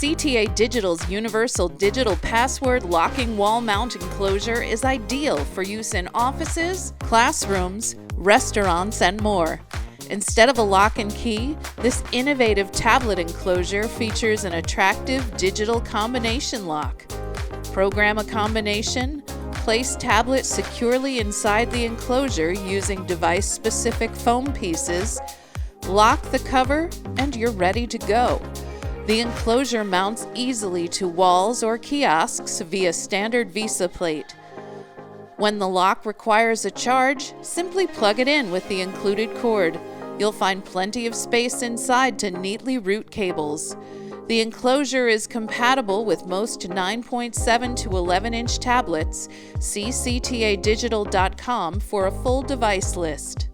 CTA Digital's universal digital password locking wall mount enclosure is ideal for use in offices, classrooms, restaurants, and more. Instead of a lock and key, this innovative tablet enclosure features an attractive digital combination lock. Program a combination, place tablet securely inside the enclosure using device-specific foam pieces, lock the cover, and you're ready to go. The enclosure mounts easily to walls or kiosks via standard Visa plate. When the lock requires a charge, simply plug it in with the included cord. You'll find plenty of space inside to neatly route cables. The enclosure is compatible with most 9.7 to 11-inch tablets. See CTAdigital.com for a full device list.